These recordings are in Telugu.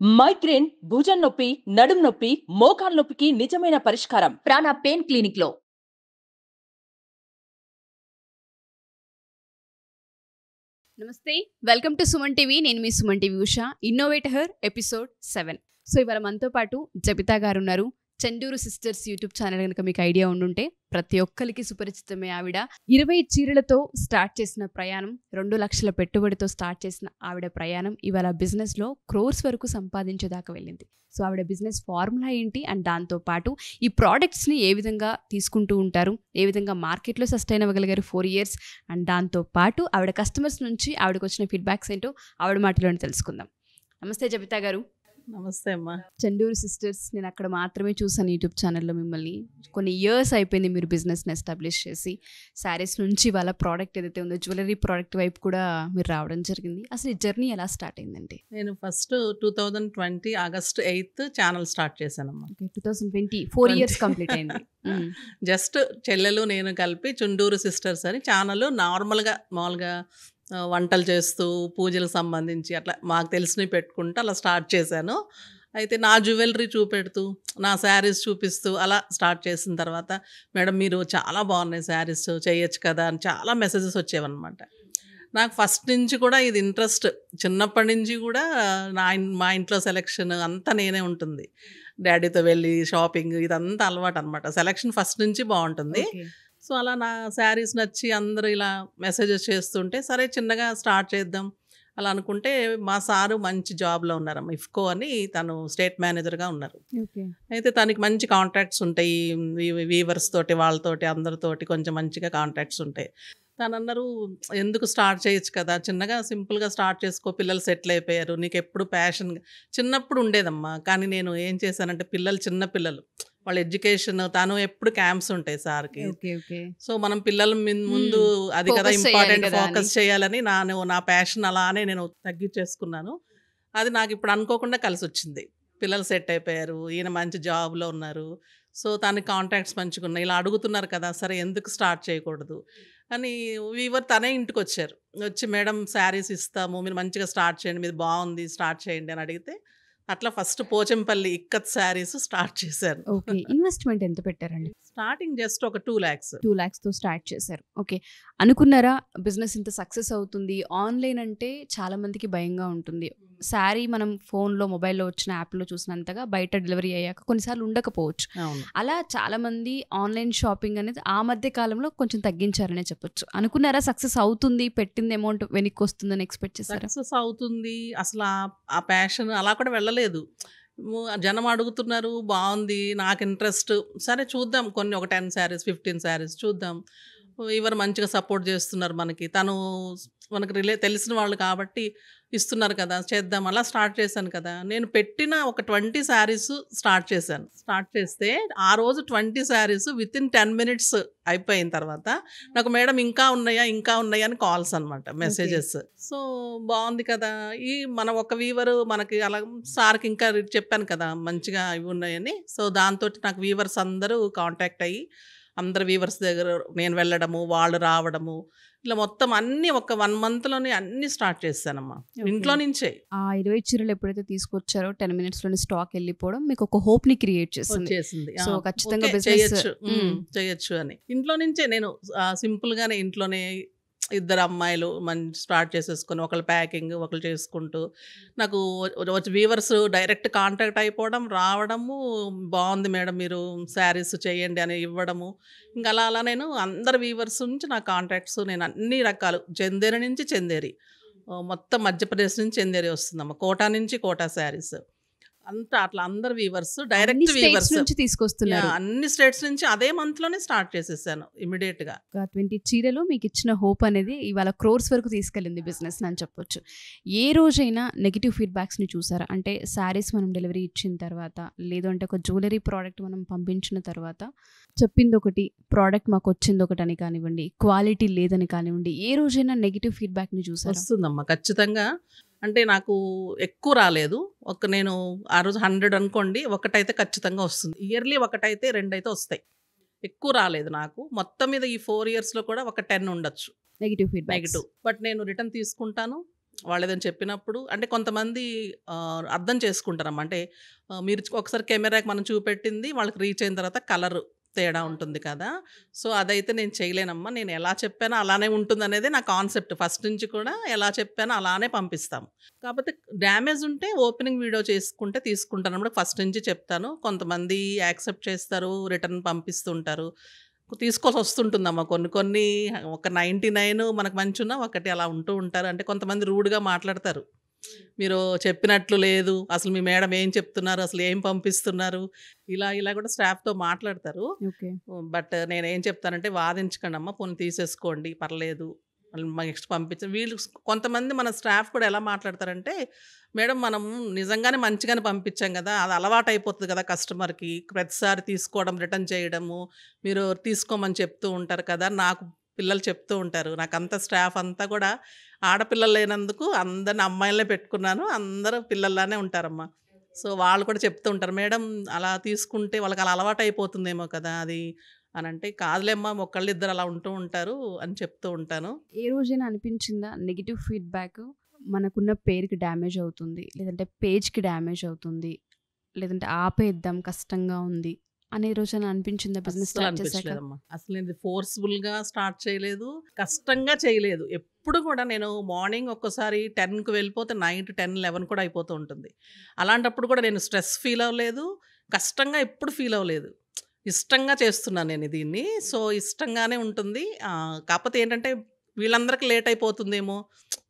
మైగ్రేన్, భుజం నొప్పి, నడుం నొప్పి, మోకాలు నొప్పికి నిజమైన పరిష్కారం ప్రాణ పెయిన్ క్లినిక్ లో. నమస్తే, వెల్కమ్ టు సుమన్ టీవీ. నేను మీ Suman TV Usha. Innovate her episode 7. సో ఇవాళ మనతో పాటు జబితా గారు ఉన్నారు. చండూరు సిస్టర్స్ యూట్యూబ్ ఛానల్ కనుక మీకు ఐడియా ఉండుంటే ప్రతి ఒక్కరికి సుపరిచితమే. ఆవిడ 20 చీరలతో స్టార్ట్ చేసిన ప్రయాణం, 2 లక్షల పెట్టుబడితో స్టార్ట్ చేసిన ఆవిడ ప్రయాణం ఇవాళ బిజినెస్లో క్రోర్స్ వరకు సంపాదించేదాకా వెళ్ళింది. సో ఆవిడ బిజినెస్ ఫార్ములా ఏంటి అండ్ దాంతోపాటు ఈ ప్రోడక్ట్స్ని ఏ విధంగా తీసుకుంటూ ఉంటారు, ఏ విధంగా మార్కెట్లో సస్టైన్ అవ్వగలిగారు 4 years, అండ్ దాంతోపాటు ఆవిడ కస్టమర్స్ నుంచి ఆవిడకు వచ్చిన ఫీడ్బ్యాక్స్ ఏంటో ఆవిడ మాటలోనే తెలుసుకుందాం. నమస్తే జబితా గారు. నమస్తే అమ్మా. చండూరు సిస్టర్స్ నేను అక్కడ మాత్రమే చూసాను యూట్యూబ్ ఛానల్లో మిమ్మల్ని. కొన్ని ఇయర్స్ అయిపోయింది మీరు బిజినెస్ని ఎస్టాబ్లిష్ చేసి. శారీస్ నుంచి వాళ్ళ ప్రోడక్ట్ ఏదైతే ఉందో జ్యువెలరీ ప్రోడక్ట్ వైపు కూడా మీరు రావడం జరిగింది. అసలు ఈ జర్నీ ఎలా స్టార్ట్ అయిందండి? నేను ఫస్ట్ 2020 ఆగస్ట్ 8 ఛానల్ స్టార్ట్ చేశానమ్మా. 2020 4 years కంప్లీట్ అయింది. జస్ట్ చెల్లెలు నేను కలిపి చుండూరు సిస్టర్స్ అని ఛానల్ నార్మల్గా మామూలుగా వంటలు చేస్తూ పూజలకు సంబంధించి అట్లా మాకు తెలిసినవి పెట్టుకుంటూ అలా స్టార్ట్ చేశాను. అయితే నా జ్యువెలరీ చూపెడుతూ నా శారీస్ చూపిస్తూ అలా స్టార్ట్ చేసిన తర్వాత, మేడం మీరు చాలా బాగున్నాయి శారీస్, చేయొచ్చు కదా అని చాలా మెసేజెస్ వచ్చేవన్నమాట. నాకు ఫస్ట్ నుంచి కూడా ఇది ఇంట్రెస్ట్, చిన్నప్పటి నుంచి కూడా మా ఇంట్లో సెలెక్షన్ అంతా నేనే ఉంటుంది. డాడీతో వెళ్ళి షాపింగ్ ఇదంతా అలవాటు అనమాట. సెలెక్షన్ ఫస్ట్ నుంచి బాగుంటుంది. సో అలా నా శారీస్ నచ్చి అందరూ ఇలా మెసేజెస్ చేస్తుంటే సరే చిన్నగా స్టార్ట్ చేద్దాం అలా అనుకుంటే, మా సారు మంచి జాబ్లో ఉన్నారమ్మ, ఇఫ్కో అని, తను స్టేట్ మేనేజర్గా ఉన్నారు. అయితే తనకి మంచి కాంట్రాక్ట్స్ ఉంటాయి, వీవర్స్ తోటి వాళ్ళతోటి అందరితోటి కొంచెం మంచిగా కాంట్రాక్ట్స్ ఉంటాయి. తను అన్నారు ఎందుకు స్టార్ట్ చేయొచ్చు కదా, చిన్నగా సింపుల్గా స్టార్ట్ చేసుకో, పిల్లలు సెటిల్ అయిపోయారు, నీకు ఎప్పుడు ప్యాషన్ చిన్నప్పుడు ఉండేదమ్మా. కానీ నేను ఏం చేశానంటే చిన్న పిల్లలు వాళ్ళ ఎడ్యుకేషన్, తను ఎప్పుడు క్యాంప్స్ ఉంటాయి సార్కి. సో మనం పిల్లల ముందు అది కదా ఇంపార్టెంట్, ఫోకస్ చేయాలని నా ప్యాషన్ అలానే నేను తగ్గించేసుకున్నాను. అది నాకు ఇప్పుడు అనుకోకుండా కలిసి వచ్చింది. పిల్లలు సెట్ అయిపోయారు, ఈయన మంచి జాబ్లో ఉన్నారు. సో తనకి కాంటాక్ట్స్ మంచిగా ఉన్నాయి. ఇలా అడుగుతున్నారు కదా, సరే ఎందుకు స్టార్ట్ చేయకూడదు అని వీవర్ తనే ఇంటికి వచ్చారు. వచ్చి మేడం శారీస్ ఇస్తాము, మీరు మంచిగా స్టార్ట్ చేయండి, మీది బాగుంది స్టార్ట్ చేయండి అని అడిగితే అట్లా ఫస్ట్ పోచంపల్లి ఇక్కత్ శారీస్ స్టార్ట్ చేశారు. ఓకే, ఇన్వెస్ట్మెంట్ ఎంత పెట్టారండి? స్టార్టింగ్ జస్ట్ ఒక 2 lakhs. 2 lakhsతో స్టార్ట్ చేశారు. ఓకే, అనుకున్నారా బిజినెస్ ఇంత సక్సెస్ అవుతుంది? ఆన్లైన్ అంటే చాలా మందికి భయంగా ఉంటుంది. శారీ మనం ఫోన్లో మొబైల్లో వచ్చిన యాప్లో చూసినంతగా బయట డెలివరీ అయ్యాక కొన్నిసార్లు ఉండకపోవచ్చు. అలా చాలా మంది ఆన్లైన్ షాపింగ్ అనేది ఆ మధ్య కాలంలో కొంచెం తగ్గించారనే చెప్పొచ్చు. అనుకున్నారా సక్సెస్ అవుతుంది, పెట్టింది అమౌంట్ వెనక్కి వస్తుందని ఎక్స్పెక్ట్ చేశారా? సక్సెస్ అవుతుంది అసలు ఆ ప్యాషన్ అలా కూడా వెళ్ళలేదు. జనం అడుగుతున్నారు, బాగుంది, నాకు ఇంట్రెస్ట్, సరే చూద్దాం కొన్ని ఒక 10 sarees 15 sarees చూద్దాం. ఎవరు మంచిగా సపోర్ట్ చేస్తున్నారు మనకి, మనకు తెలిసిన వాళ్ళు కాబట్టి ఇస్తున్నారు కదా, చేద్దాం అలా స్టార్ట్ చేశాను కదా. నేను పెట్టిన ఒక 20 sarees స్టార్ట్ చేశాను. స్టార్ట్ చేస్తే ఆ రోజు 20 sarees within 10 minutes అయిపోయిన తర్వాత నాకు మేడం ఇంకా ఉన్నాయా అని కాల్స్ అనమాట, మెసేజెస్. సో బాగుంది కదా, మన ఒక వీవర్ మనకి అలా సార్కి ఇంకా చెప్పాను కదా మంచిగా ఇవి ఉన్నాయని. సో దాంతో నాకు వీవర్స్ అందరూ కాంటాక్ట్ అయ్యి, అందరు వీవర్స్ దగ్గర నేను వెళ్ళడము, వాళ్ళు రావడము, ఇలా మొత్తం అన్ని ఒక 1 monthలోనే అన్ని స్టార్ట్ చేశానమ్మా, ఇంట్లో నుంచే. ఆ 20 చీరలు ఎప్పుడైతే తీసుకొచ్చారో 10 minutesలోనే స్టాక్ వెళ్ళిపోవడం మీకు ఒక హోప్ ని క్రియేట్ చేసింది. సో ఖచ్చితంగా చేయొచ్చు అని ఇంట్లో నుంచే నేను సింపుల్ గానే ఇంట్లోనే 2 అమ్మాయిలు స్టార్ట్ చేసేసుకొని ఒకళ్ళు ప్యాకింగ్ ఒకళ్ళు చేసుకుంటూ, నాకు వీవర్స్ డైరెక్ట్ కాంటాక్ట్ అయిపోవడం, రావడము, బాగుంది మేడం మీరు శారీస్ చేయండి అని ఇవ్వడము. ఇంకా అలా నేను అందరు వీవర్స్ నుంచి నా కాంటాక్ట్స్, నేను అన్ని రకాలు, చందేరి నుంచి చందేరి, మొత్తం మధ్యప్రదేశ్ నుంచి చందేరి వస్తుందమ్మా, కోటా నుంచి కోటా శారీస్ అంతా అట్లా అందరు వీవర్స్ డైరెక్ట్ వీవర్స్ నుంచి తీసుకొస్తున్నారు. అన్ని స్టేట్స్ నుంచి అదే మంత్లోనే స్టార్ట్ చేసేసాను ఇమీడియట్ గా. 20 చీరలు మీకు ఇచ్చిన హోప్ అనేది ఇవాళ క్రోర్స్ వరకు తీసుకెళ్ళింది బిజినెస్ అని చెప్పొచ్చు. ఏ రోజైనా నెగిటివ్ ఫీడ్బ్యాక్స్ ని చూసారా? అంటే శారీస్ మనం డెలివరీ ఇచ్చిన తర్వాత, లేదంటే ఒక జ్యువెలరీ ప్రోడక్ట్ మనం పంపించిన తర్వాత చెప్పింది ఒకటి, ప్రోడక్ట్ మాకు వచ్చింది ఒకటి అని కానివ్వండి, క్వాలిటీ లేదని కానివ్వండి, ఏ రోజైనా నెగిటివ్ ఫీడ్బ్యాక్ ని చూసారా? వస్తుందమ్మా ఖచ్చితంగా. అంటే నాకు ఎక్కువ రాలేదు, నేను ఆ రోజు 100 అనుకోండి, ఒకటైతే ఖచ్చితంగా వస్తుంది. ఇయర్లీ ఒకటైతే 2 అయితే వస్తాయి. ఎక్కువ రాలేదు నాకు. మొత్తం మీద ఈ 4 yearsలో కూడా ఒక 10 ఉండొచ్చు నెగిటివ్. బట్ నేను రిటర్న్ తీసుకుంటాను. వాళ్ళేదైనా చెప్పినప్పుడు అంటే కొంతమంది అర్థం చేసుకుంటారమ్మా. అంటే మీరు ఒకసారి కెమెరాకి మనం చూపెట్టింది వాళ్ళకి రీచ్ అయిన తర్వాత కలర్ తేడా ఉంటుంది కదా! సో, అదైతే నేను చేయలేనమ్మా. నేను ఎలా చెప్పానో అలానే ఉంటుందనేదే నా కాన్సెప్ట్. ఫస్ట్ నుంచి కూడా ఎలా చెప్పానో అలానే పంపిస్తాము. కాపోతే డ్యామేజ్ ఉంటే ఓపెనింగ్ వీడియో చేసుకుంటే తీసుకుంటానన్నమాట. ఫస్ట్ నుంచి చెప్తాను. కొంతమంది యాక్సెప్ట్ చేస్తారు. రిటర్న్ పంపిస్తుంటారు. తీసుకోవాల్సొస్తుంటుందమ్మా. కొన్ని కొన్ని ఒక 99 మనకు మంచున్నా ఒకటి అలా ఉంటూ ఉంటారు. అంటే కొంతమంది రూడ్‌గా మాట్లాడతారు. మీరు చెప్పినట్లు లేదు. అసలు మీ మేడం ఏం చెప్తున్నారు? అసలు ఏం పంపిస్తున్నారు? ఇలా కూడా స్టాఫ్‌తో మాట్లాడతారు. ఓకే. బట్ నేనేం చెప్తానంటే వాదించకండమ్మా. పోనీ తీసేసుకోండి పర్లేదు. నెక్స్ట్ పంపించండి. వీళ్ళు కొంతమంది మన స్టాఫ్ కూడా ఎలా మాట్లాడతారంటే, మేడం మనం నిజంగానే మంచిగానే పంపించాం గదా! అది అలవాటయిపోతది కదా కస్టమర్‌కి. ప్రతిసారి తీసుకోవడం, రిటర్న్ చేయడము, మీరు తీసుకోమని చెప్తూ ఉంటారు కదా! నాకు పిల్లలు చెప్తూ ఉంటారు. నాకంతా స్టాఫ్ అంతా కూడా ఆడపిల్లలు లేనందుకు అందరిని అమ్మాయిలనే పెట్టుకున్నాను. అందరూ పిల్లల్లానే ఉంటారమ్మా. సో, వాళ్ళు కూడా చెప్తూ ఉంటారు. మేడం అలా తీసుకుంటే వాళ్ళకి అలా అలవాటయిపోతుందేమో కదా! అది అనంటే, కాదులేమ్మా ఒకళ్ళిద్దరు అలా ఉంటూ ఉంటారు అని చెప్తూ ఉంటాను. ఏ రోజైనా అనిపించిందా నెగెటివ్ ఫీడ్‌బ్యాక్ మనకున్న పేరుకి డ్యామేజ్ అవుతుంది, లేదంటే పేజ్‌కి డ్యామేజ్ అవుతుంది, లేదంటే ఆపేద్దాం కష్టంగా ఉంది అనే రోజైనా అనిపించిందా బిజినెస్ అస్సలు స్టార్ట్ చేశాక? అనిపించలేదమ్మా. అసలు నేను ఫోర్స్‌ఫుల్‌గా స్టార్ట్ చేయలేదు. కష్టంగా చేయలేదు. ఎప్పుడు కూడా నేను మార్నింగ్ ఒక్కోసారి 10కి వెళ్ళిపోతే నైట్ 10, 11 కూడా అయిపోతూ ఉంటుంది. అలాంటప్పుడు కూడా నేను స్ట్రెస్ ఫీల్ అవ్వలేదు. కష్టంగా ఎప్పుడు ఫీల్ అవ్వలేదు. ఇష్టంగా చేస్తున్నాను నేను దీన్ని. సో, ఇష్టంగానే ఉంటుంది. కాకపోతే ఏంటంటే వీళ్ళందరికి లేట్ అయిపోతుందేమో,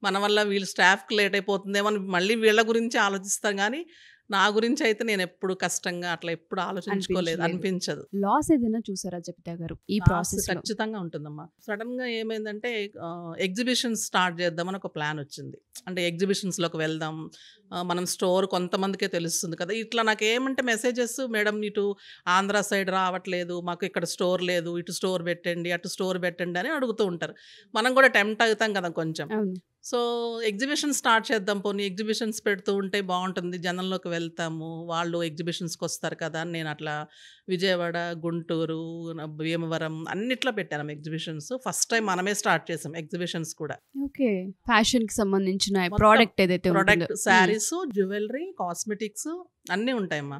మన వల్ల వీళ్ళ స్టాఫ్‌కి లేట్ అయిపోతుందేమో అని మళ్ళీ వీళ్ళ గురించి ఆలోచిస్తాం గానీ, నా గురించయితే నేనెప్పుడు కష్టంగా అట్లా ఎప్పుడు ఆలోచించుకోలేదు. అనిపించలేదు. అనిపించదు. లాస్ ఏదైనా చూసారా జబితా గారు ఈ లాస్ ప్రాసెస్‌లో? ఖచ్చితంగా ఉంటుందమ్మా. సడెన్‌గా ఏమైందంటే ఎగ్జిబిషన్స్ స్టార్ట్ చేద్దామని ఒక ప్లాన్ వచ్చింది. అంటే ఎగ్జిబిషన్స్‌లోకి వెళ్దాం. మనం స్టోర్ కొంతమందికే తెలుస్తుంది కదా! ఇట్లా నాకేమంటే మెసేజెస్ మేడం ఇటు ఆంధ్ర సైడ్ రావట్లేదు. మాకు ఇక్కడ స్టోర్ లేదు. ఇటు స్టోర్ పెట్టండి, అటు స్టోర్ పెట్టండి అని అడుగుతూ ఉంటారు. మనం కూడా టెంప్ట్ అవుతాం కదా కొంచెం. అవును. సో, ఎగ్జిబిషన్ స్టార్ట్ చేద్దాం పోనీ ఎగ్జిబిషన్స్ పెడుతూ ఉంటే బావుంటుంది. జనంలోకి వెళ్తాము. వాళ్ళు ఎగ్జిబిషన్స్‌కొస్తారు కదా! అని నేను అట్లా విజయవాడ, గుంటూరు, భీమవరం అన్నిట్లో పెట్టాను ఎగ్జిబిషన్స్. ఫస్ట్ టైం మనమే స్టార్ట్ చేసాం ఎగ్జిబిషన్స్ కూడా. ఓకే. ఫ్యాషన్‌కి సంబంధించిన మొత్తం ప్రోడక్ట్ ఏదైతే ఉంటుందో. ప్రొడక్ట్ శారీసు, జ్యువెలరీ, కాస్మెటిక్స్ అన్నీ ఉంటాయమ్మా.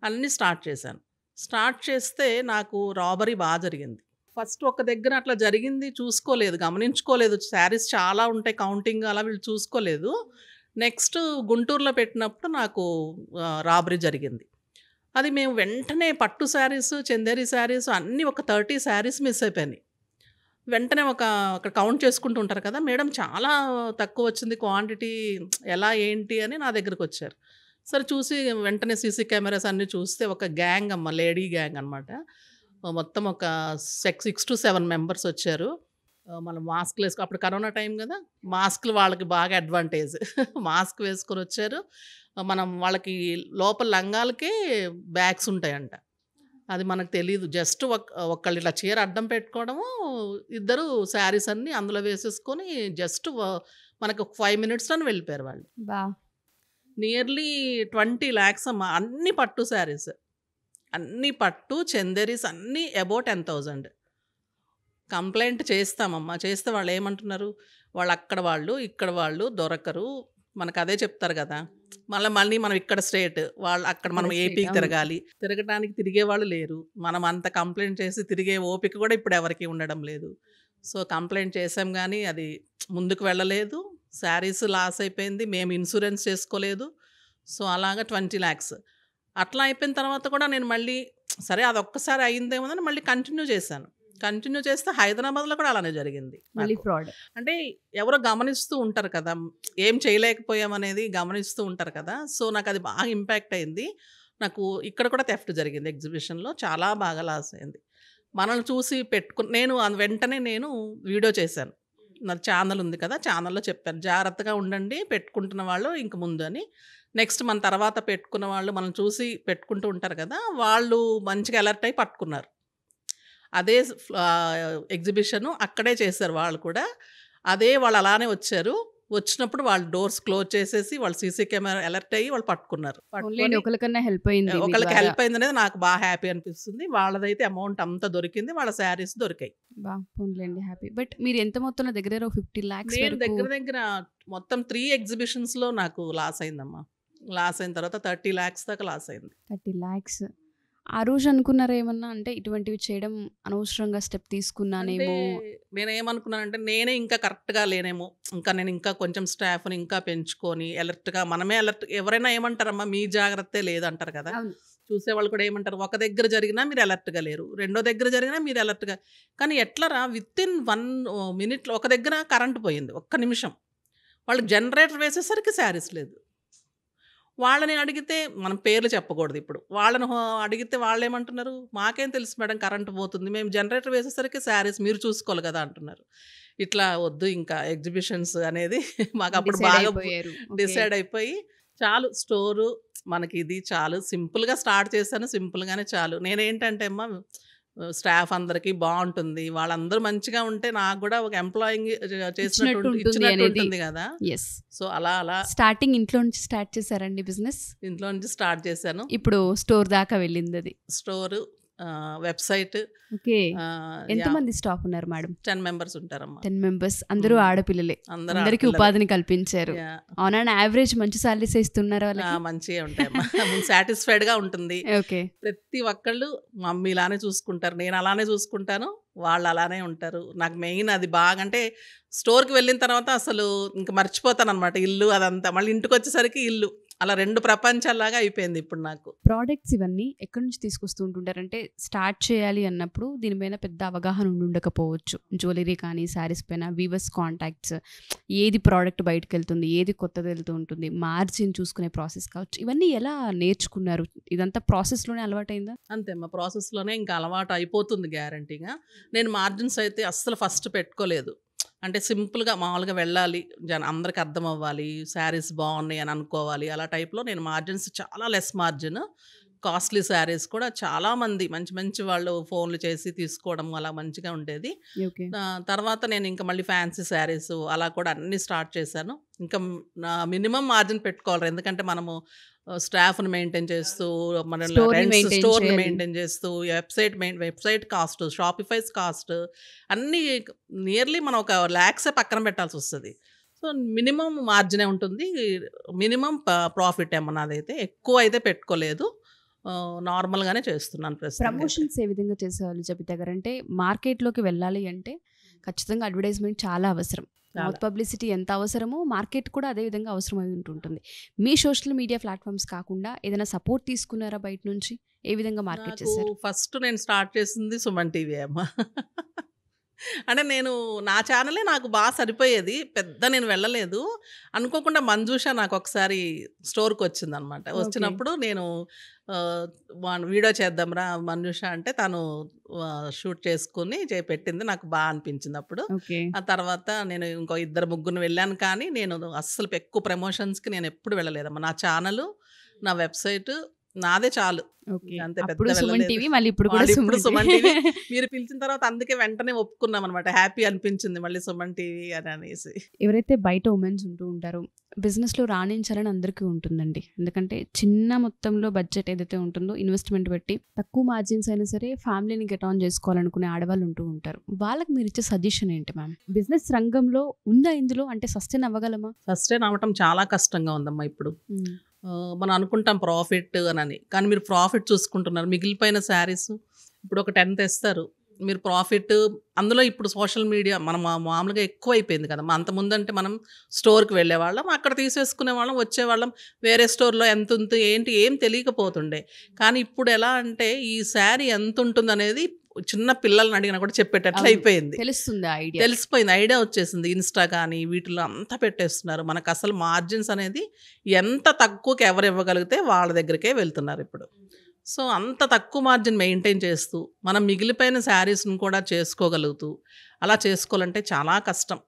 అన్నీ స్టార్ట్ చేశాను. స్టార్ట్ చేస్తే నాకు రాబరీ జరిగింది. ఫస్ట్ ఒక దగ్గర అట్లా జరిగింది చూసుకోలేదు, గమనించుకోలేదు. శారీస్ చాలా ఉంటాయి కౌంటింగ్ అలా వీళ్ళు చూసుకోలేదు. నెక్స్ట్ గుంటూరులో పెట్టినప్పుడు నాకు రాబరీ జరిగింది. అది మేము వెంటనే పట్టు శారీస్, చందేరి శారీస్ అన్నీ ఒక 30 శారీస్ మిస్ అయిపోయినాయి. వెంటనే అక్కడ కౌంట్ చేసుకుంటూ ఉంటారు కదా! మేడం చాలా తక్కువొచ్చింది క్వాంటిటీ ఎలా ఏంటి అని నా దగ్గరకొచ్చారు. సరే చూసి వెంటనే సీసీ కెమెరాస్ అన్నీ చూస్తే ఒక గ్యాంగ్ అమ్మ. లేడీ గ్యాంగ్ అనమాట. మొత్తం ఒక 6-7 మెంబర్స్ వచ్చారు. మనం మాస్క్‌లేసుకో అప్పుడు కరోనా టైం గదా! మాస్క్‌లు వాళ్ళకి బాగా అడ్వాంటేజ్. మాస్క్ వేసుకొనొచ్చారు. మనం వాళ్ళకి లోపల లంగాలకే బ్యాగ్స్ ఉంటాయంట. అది మనకు తెలీదు. జస్ట్ ఒకళ్ళు ఇట్లా చీర అడ్డం పెట్టుకోవడము, ఇద్దరు శారీస్ అన్నీ అందులో వేసేసుకొని జస్ట్ మనకు ఒక 5 మినిట్స్‌లోనే వెళ్ళిపోయారు వాళ్ళు. బా! నియర్లీ 20 లాక్స్ అమ్మా. అన్నీ పట్టు శారీస్. అన్నీ పట్టు, చందేరీస్ అన్నీ అబౌవ్ 10,000. కంప్లెయింట్ చేస్తామమ్మా. చేస్తే వాళ్ళేమంటున్నారు, వాళ్ళక్కడ వాళ్ళు, ఇక్కడ వాళ్ళు దొరకరు. మనకదే చెప్తారు గదా! మళ్ళీ మనం ఇక్కడ స్టేట్. వాళ్ళు అక్కడ మనం అక్కడ స్టేట్. ఏపీకి అవును. తిరగాలి. తిరగటానికి తిరిగేవాళ్ళు లేరు. మనం అంత కంప్లెయింట్ చేసి తిరిగే ఓపిక కూడా ఇప్పుడు ఎవరికీ ఉండడం లేదు. సో, కంప్లెయింట్ చేసాం గానీ అది ముందుకు వెళ్ళలేదు. శారీస్ లాస్ అయిపోయింది. మేము ఇన్సూరెన్స్ చేసుకోలేదు. సో, అలాగా 20 లాక్స్. అట్లా అయిపోయిన తర్వాత కూడా నేను మళ్ళీ సరే అదొక్కసారి అయిందేమోనని మళ్ళీ కంటిన్యూ చేశాను. కంటిన్యూ చేస్తే హైదరాబాద్‌లో కూడా అలానే జరిగింది మళ్ళీ నాకు. ఫ్రాడ్. అంటే ఎవరో గమనిస్తూ ఉంటారు కదా! ఏం చేయలేకపోయామనేది గమనిస్తూ ఉంటారు కదా! సో, నాకది బాగా ఇంపాక్ట్ అయింది. నాకు ఇక్కడ కూడా థెఫ్ట్ జరిగింది ఎగ్జిబిషన్‌లో. చాలా బాగా లాస్ అయింది. మనల్ని చూసి నేను వెంటనే నేను వీడియో చేశాను. నా ఛానల్ ఉంది కదా! ఛానల్‌లో చెప్పాను. జాగ్రత్తగా ఉండండి పెట్టుకుంటున్న వాళ్ళు ఇంక ముందు అని. నెక్స్ట్ మన తర్వాత పెట్టుకున్న వాళ్ళు మనల్ని చూసి పెట్టుకుంటూ ఉంటారు కదా! వాళ్ళు మంచిగా అలర్ట్ అయ్యి పట్టుకున్నారు. అదే ఎగ్జిబిషను అక్కడే చేశారు వాళ్ళు కూడా. అదే వాళ్ళు అలానే వచ్చారు. వచ్చినప్పుడు వాళ్ళు డోర్స్ క్లోజ్ చేసేసి వాళ్ళు సీసీ కెమెరా అలర్ట్ అయ్యి వాళ్ళు పట్టుకున్నారు. ఓన్లీ ఒకరికన్నా హెల్ప్ అయింది మీ ఒకళ్ళకి ద్వారా. హెల్ప్ అయింది అనేది నాకు బాగా హ్యాపీ అనిపిస్తుంది. వాళ్ళదైతే అమౌంట్ అంతా దొరికింది, వాళ్ళ శారీస్ దొరికాయి. పోన్లేండి హ్యాపీ. బట్ మీరు ఎంత మొత్తంలో దగ్గర 50 lakhs నేను వరకు దగ్గర దగ్గర మొత్తం 3 ఎగ్జిబిషన్స్లో నాకు లాస్ అయిందమ్మా. లాస్ అయిన తర్వాత 30 lakhs దాకా లాస్ అయింది. 30 lakhs. ఆ రోజు అనుకున్నారా ఏమన్నా, అంటే ఇటువంటివి చేయడం అనవసరంగా స్టెప్ అంటే తీసుకున్నానేమో? నేనేమనుకున్నానంటే నేనే ఇంకా కరెక్ట్గా లేనేమో, నేను ఇంకా కొంచెం స్టాఫ్ని ఇంకా పెంచుకొని అలర్ట్గా మనమే అలర్ట్. ఎవరైనా ఏమంటారమ్మా మీ జాగ్రత్తే లేదంటారు కదా. అవును. చూసేవాళ్ళు కూడా ఏమంటారు, ఒక దగ్గర జరిగినా మీరు అలర్ట్గా లేరు, రెండో దగ్గర జరిగినా మీరు అలర్ట్గా. కానీ ఎట్లరా వితిన్ 1 minute ఒక దగ్గర కరెంట్ పోయింది, ఒక్క నిమిషం. వాళ్ళు జనరేటర్ వేసేసరికి శారీస్ లేదు. వాళ్ళని అడిగితే మనం పేర్లు చెప్పకూడదు ఇప్పుడు. వాళ్ళని అడిగితే వాళ్ళు ఏమంటున్నారు, మాకేం తెలుసు మేడం కరెంట్ పోతుంది, మేము జనరేటర్ వేసేసరికి శారీస్ మీరు చూసుకోవాలి కదా అంటున్నారు. ఇట్లా వద్దు ఇంకా ఎగ్జిబిషన్స్ అనేది మాకు అప్పుడు Decide బాగా అయిపోయారు. Okay. డిసైడ్ అయిపోయి చాలు స్టోరు మనకి ఇది చాలు, సింపుల్గా స్టార్ట్ చేశాను, సింపుల్గానే చాలు. నేనేంటంటే అమ్మా స్టాఫ్ అందరికీ బాగుంటుంది, వాళ్ళందరూ మంచిగా ఉంటే నాకు కూడా ఒక ఎంప్లాయింగ్ చేసినట్టు ఉంటుంది ఇచ్చినట్టు అనేది. ఉంటుంది కదా. Yes. సో అలా స్టార్టింగ్ ఇంట్లో నుంచి స్టార్ట్ చేశారండి బిజినెస్? ఇంట్లో నుంచి స్టార్ట్ చేశాను. ఇప్పుడు స్టోర్ దాకా వెళ్ళింది అది. Store, website. ఓకే. ఎంతమంది స్టాఫ్ ఉన్నారు మేడం? 10 members ఉంటారమ్మా. 10 members. అందరూ ఆడపిల్లలే. అందరూ అందరికి ఆడపిల్లలే. ఉపాధిని కల్పించారు. Yeah. ఆన్ అండ్ యావరేజ్ మంచి సాలరీస్ ఇస్తున్నారు వాళ్ళకి? మంచిగా ఉంటాయమ్మా. సాటిస్ఫైడ్గా ఉంటుంది. ఓకే. ప్రతి ఒక్కళ్ళు మమ్మీ ఇలానే చూసుకుంటారు, నేను అలానే చూసుకుంటాను, వాళ్ళు అలానే ఉంటారు. నాకు మెయిన్ అది బాగా. అంటే స్టోర్కి వెళ్ళిన తర్వాత అసలు ఇంక మర్చిపోతాను అనమాట ఇల్లు అదంతా. మళ్ళీ ఇంటికి వచ్చేసరికి ఇల్లు, అలా 2 ప్రపంచాల్లాగా అయిపోయింది ఇప్పుడు నాకు. ప్రోడక్ట్స్ ఇవన్నీ ఎక్కడి నుంచి తీసుకొస్తూ ఉంటుంటారు? అంటే స్టార్ట్ చేయాలి అన్నప్పుడు దీనిపైన పెద్ద అవగాహన ఉండకపోవచ్చు. జ్యువెలరీ కానీ శారీస్ పైన వీవర్స్ కాంటాక్ట్స్, ఏది ప్రోడక్ట్ బయటకు వెళ్తుంది, ఏది కొత్తది వెళ్తూ ఉంటుంది, మార్జిన్ చూసుకునే ప్రాసెస్ కావచ్చు, ఇవన్నీ ఎలా నేర్చుకున్నారు? ఇదంతా ప్రాసెస్లోనే అలవాటైందా? అంతేమ్మా, ప్రాసెస్లోనే ఇంకా అలవాటు అయిపోతుంది గ్యారంటీగా. నేను మార్జిన్స్ అయితే అస్సలు ఫస్ట్ పెట్టుకోలేదు. అంటే సింపుల్గా మామూలుగా వెళ్ళాలి, అందరికి అర్థం అవ్వాలి, శారీస్ బాగున్నాయి అని అనుకోవాలి, అలా టైప్లో నేను మార్జిన్స్ చాలా లెస్ మార్జిన్. కాస్ట్లీ శారీస్ కూడా చాలామంది మంచి మంచి వాళ్ళు ఫోన్లు చేసి తీసుకోవడం అలా మంచిగా ఉండేది. ఓకే. తర్వాత నేను ఇంకా మళ్ళీ ఫ్యాన్సీ శారీస్ అలా కూడా అన్నీ స్టార్ట్ చేశాను. ఇంకా నా మినిమం మార్జిన్ పెట్టుకోవాలి, ఎందుకంటే మనము స్టాఫ్ని మెయింటైన్ చేస్తూ, మన స్టోర్ని మెయింటైన్ చేస్తూ, వెబ్సైట్ కాస్ట్, షాపిఫైస్ కాస్ట్ అన్నీ నియర్లీ మనం ఒక lakhs పక్కన పెట్టాల్సి వస్తుంది. సో మినిమం మార్జినే ఉంటుంది, మినిమం ప్రాఫిట్ ఏమన్నా. అదైతే ఎక్కువ అయితే పెట్టుకోలేదు, నార్మల్గానే చేస్తున్నాను ప్రస్తుతం. ప్రమోషన్స్ ఏ విధంగా చేసేవాళ్ళు జబితా గారు? అంటే మార్కెట్లోకి వెళ్ళాలి అంటే ఖచ్చితంగా అడ్వర్టైజ్మెంట్ చాలా అవసరం. మౌత్ పబ్లిసిటీ ఎంత అవసరమో మార్కెట్ కూడా అదే విధంగా అవసరం అయి ఉంటుంటుంది. మీ సోషల్ మీడియా ప్లాట్ఫామ్స్ కాకుండా ఏదైనా సపోర్ట్ తీసుకున్నారా బయట నుంచి? ఏ విధంగా మార్కెట్ చేశారు? ఫస్ట్ నేను స్టార్ట్ చేసింది సుమన్ టీవీ అమ్మ. అంటే నేను నా ఛానలే నాకు బాగా సరిపోయేది, పెద్ద నేను వెళ్ళలేదు. అనుకోకుండా మంజూష నాకు ఒకసారి స్టోర్కి వచ్చిందనమాట. వచ్చినప్పుడు నేను వీడియో చేద్దాంరా మంజూష అంటే తను షూట్ చేసుకుని పెట్టింది, నాకు బాగా అనిపించింది అప్పుడు. ఆ తర్వాత నేను ఇంకో 2-3 వెళ్ళాను, కానీ నేను అస్సలు ఎక్కువ ప్రమోషన్స్కి నేను ఎప్పుడు వెళ్ళలేదమ్మా. నా ఛానల్, నా వెబ్సైట్ నాదే చాలు. అంతే, పెద్ద సుమన్ టీవీ, మళ్ళీ ఇప్పుడు కూడా ఇప్పుడు సుమన్ టీవీ మీరు పిలిచిన తర్వాత అందుకే వెంటనే ఒప్పుకున్నాం అనమాట. హ్యాపీ అనిపించింది మళ్ళీ సుమన్ టీవీ అని అనేసి. ఎవరైతే బయట ఉమెన్స్ ఉంటూ ఉంటారో బిజినెస్లో రాణించాలని అందరికీ ఉంటుందండి. ఎందుకంటే చిన్న మొత్తంలో బడ్జెట్ ఏదైతే ఉంటుందో ఇన్వెస్ట్మెంట్ పెట్టి తక్కువ మార్జిన్స్ అయినా సరే ఫ్యామిలీని గెట్ ఆన్ చేసుకోవాలనుకునే ఆడవాళ్ళు ఉంటూ ఉంటారు. వాళ్ళకి మీరు ఇచ్చే సజెషన్ ఏంటి మ్యామ్? బిజినెస్ రంగంలో ఉందా ఇందులో? అంటే సస్టైన్ అవ్వగలమా? సస్టైన్ అవ్వటం చాలా కష్టంగా ఉందమ్మా ఇప్పుడు. మనం అనుకుంటాం ప్రాఫిట్ అని, కానీ మీరు ప్రాఫిట్ చూసుకుంటున్నారు. మిగిలిపోయిన శారీస్ ఇప్పుడు ఒక 10 తెస్తారు, మీరు ప్రాఫిట్ అందులో ఇప్పుడు సోషల్ మీడియా మనం మామూలుగా ఎక్కువ అయిపోయింది కదా. అంతకుముందు అంటే మనం స్టోర్కి వెళ్ళేవాళ్ళం, అక్కడ తీసేసుకునే వాళ్ళం, వచ్చేవాళ్ళం. వేరే స్టోర్లో ఎంత ఉంటుంది ఏంటి ఏం తెలియకపోతుండే. కానీ ఇప్పుడు ఎలా అంటే ఈ శారీ ఎంత ఉంటుంది అనేది చిన్న పిల్లల్ని అడిగినా కూడా చెప్పేటట్లు అయిపోయింది. తెలిసిపోయింది, ఐడియా వచ్చేసింది. ఇన్స్టా కానీ వీటిలో అంతా పెట్టేస్తున్నారు. మనకు అసలు మార్జిన్స్ అనేది ఎంత తక్కువకి ఎవరు ఇవ్వగలిగితే వాళ్ళ దగ్గరికే వెళ్తున్నారు ఇప్పుడు. సో అంత తక్కువ మార్జిన్ మెయింటైన్ చేస్తూ మనం మిగిలిపోయిన శారీస్ని కూడా చేసుకోగలుగుతూ, అలా చేసుకోవాలంటే చాలా కష్టం.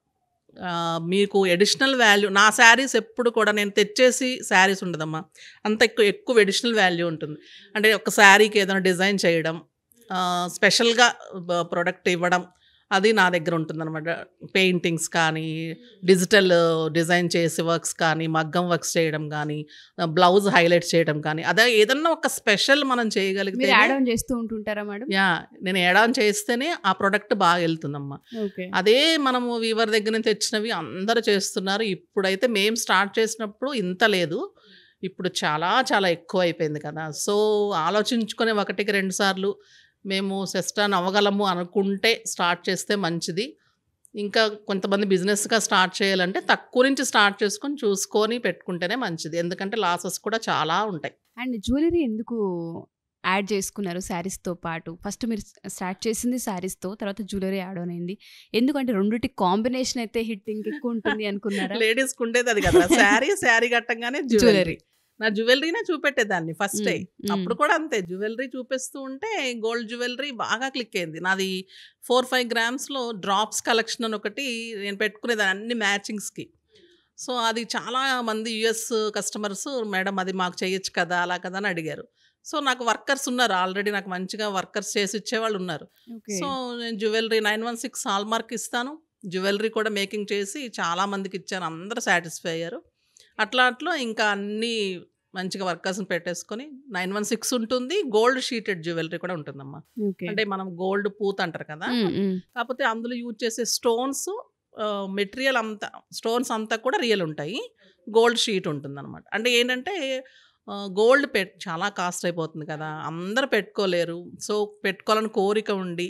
మీకు ఎడిషనల్ వాల్యూ, నా శారీస్ ఎప్పుడు కూడా నేను తెచ్చేసి శారీస్ ఉండదమ్మా, అంత ఎక్కువ ఎడిషనల్ వాల్యూ ఉంటుంది. అంటే ఒక శారీకి ఏదైనా డిజైన్ చేయడం, స్పెషల్గా ప్రోడక్ట్ ఇవ్వడం, అది నా దగ్గర ఉంటుందన్నమాట. పెయింటింగ్స్ కానీ, డిజిటల్ డిజైన్ చేసే వర్క్స్ కానీ, మగ్గం వర్క్స్ చేయడం కానీ, బ్లౌజ్ హైలైట్ చేయడం కానీ, అదే ఏదన్నా ఒక స్పెషల్ మనం మీరు చేయగలిగితే యాడ్ ఆన్ చేస్తూ ఉంటుంటారా మేడం? నేను యాడ్ ఆన్ చేస్తేనే ఆ ప్రొడక్ట్ బాగా వెళ్తుందమ్మా. ఓకే. అదే మనము వీవర్ దగ్గర నుంచి తెచ్చినవి అందరూ చేస్తున్నారు. ఇప్పుడైతే మేము స్టార్ట్ చేసినప్పుడు ఇంత లేదు. ఇప్పుడు చాలా చాలా ఎక్కువ అయిపోయింది కదా! సో, ఆలోచించుకొని ఒకటికి 2 సార్లు మేము సెస్టాన్ అవ్వగలము అనుకుంటే స్టార్ట్ చేస్తే మంచిది. ఇంకా కొంతమంది బిజినెస్‌గా స్టార్ట్ చేయాలంటే తక్కువ నుంచి స్టార్ట్ చేసుకొని చూసుకొని పెట్టుకుంటేనే మంచిది. ఎందుకంటే లాసెస్ కూడా చాలా ఉంటాయి. అండ్ జ్యువెలరీ ఎందుకు యాడ్ చేసుకున్నారు శారీస్‌తో పాటు? ఫస్ట్ మీరు స్టార్ట్ చేసింది శారీస్‌తో, తర్వాత జ్యువెలరీ యాడ్ ఆన్ అయింది. ఎందుకంటే రెండిటి కాంబినేషన్ అయితే హిట్ ఇంకెక్కువ ఉంటుంది అనుకున్నారా? లేడీస్‌కి ఉండేది అది కదా! శారీ కట్టంగానే జ్యువెలరీ. నా జ్యువెలరీనే చూపెట్టేదాన్ని ఫస్టే. అప్పుడు కూడా అంతే జ్యువెలరీ చూపిస్తూ ఉంటే గోల్డ్ జ్యువెలరీ బాగా క్లిక్ అయింది. నాది 4, 5 గ్రామ్స్‌లో డ్రాప్స్ కలెక్షన్ అని ఒకటి నేను పెట్టుకునేదాన్ని అన్ని మ్యాచింగ్స్‌కి. సో, అది చాలా మంది యూఎస్ కస్టమర్స్ మేడం అది మాకు చేయొచ్చు కదా! అలా కదా అని అడిగారు. సో, నాకు వర్కర్స్ ఉన్నారు. ఆల్రెడీ నాకు మంచిగా వర్కర్స్ చేసి ఇచ్చేవాళ్ళు ఉన్నారు. ఓకే. సో, నేను జ్యువెలరీ 916 హాల్మార్క్ ఇస్తాను. జ్యువెలరీ కూడా మేకింగ్ చేసి చాలా మందికి ఇచ్చాను. అందరూ సాటిస్ఫై అయ్యారు. అట్లా ఇంకా అన్నీ మంచిగా వర్కర్స్‌ని పెట్టేసుకొని 916 ఉంటుంది. గోల్డ్ షీటెడ్ జ్యువెలరీ కూడా ఉంటుందమ్మా. ఓకే. అంటే మనం గోల్డ్ పూత అంటారు కదా! కాకపోతే అందులో యూజ్ చేసే స్టోన్స్ మెటీరియల్ అంతా స్టోన్స్ అంతా కూడా రియల్ ఉంటాయి. గోల్డ్ షీట్ ఉంటుందన్నమాట. అంటే ఏంటంటే గోల్డ్ చాలా కాస్ట్ అయిపోతుంది కదా! అందరూ పెట్టుకోలేరు. సో, పెట్టుకోవాలని కోరిక ఉండి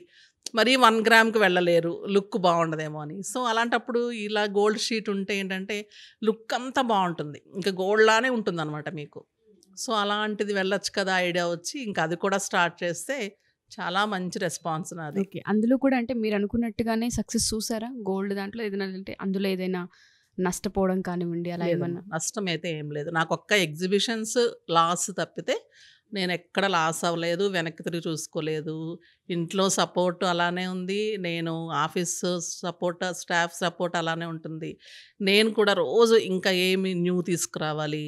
మరీ 1 గ్రామ్‌కి వెళ్ళలేరు. లుక్ బాగుండదేమో అని. సో, అలాంటప్పుడు ఇలా గోల్డ్ షీట్ ఉంటే ఏంటంటే లుక్ అంతా బాగుంటుంది. ఇంకా గోల్డ్ లానే ఉంటుందన్నమాట మీకు. సో, అలాంటిది వెళ్ళొచ్చు కదా ఐడియా వచ్చి ఇంకా అది కూడా స్టార్ట్ చేస్తే చాలా మంచి రెస్పాన్స్ నాది. ఓకే. అందులో కూడా అంటే మీరు అనుకున్నట్టుగానే సక్సెస్ చూసారా? గోల్డ్ దాంట్లో ఏదైనా అంటే అందులో ఏదైనా నష్టపోవడం కానివ్వండి అలా లేదమ్మా. ఏమన్నా? నష్టం అయితే ఏం లేదు. నాకొక్క ఎగ్జిబిషన్స్ లాస్ తప్పితే నేనెక్కడ లాస్ అవ్వలేదు. వెనక్కి తిరిగి చూసుకోలేదు. ఇంట్లో సపోర్ట్ అలానే ఉంది. నేను ఆఫీస్ సపోర్ట్, స్టాఫ్ సపోర్ట్ అలానే ఉంటుంది. నేను కూడా రోజు ఇంకా ఏమి న్యూ తీసుకురావాలి,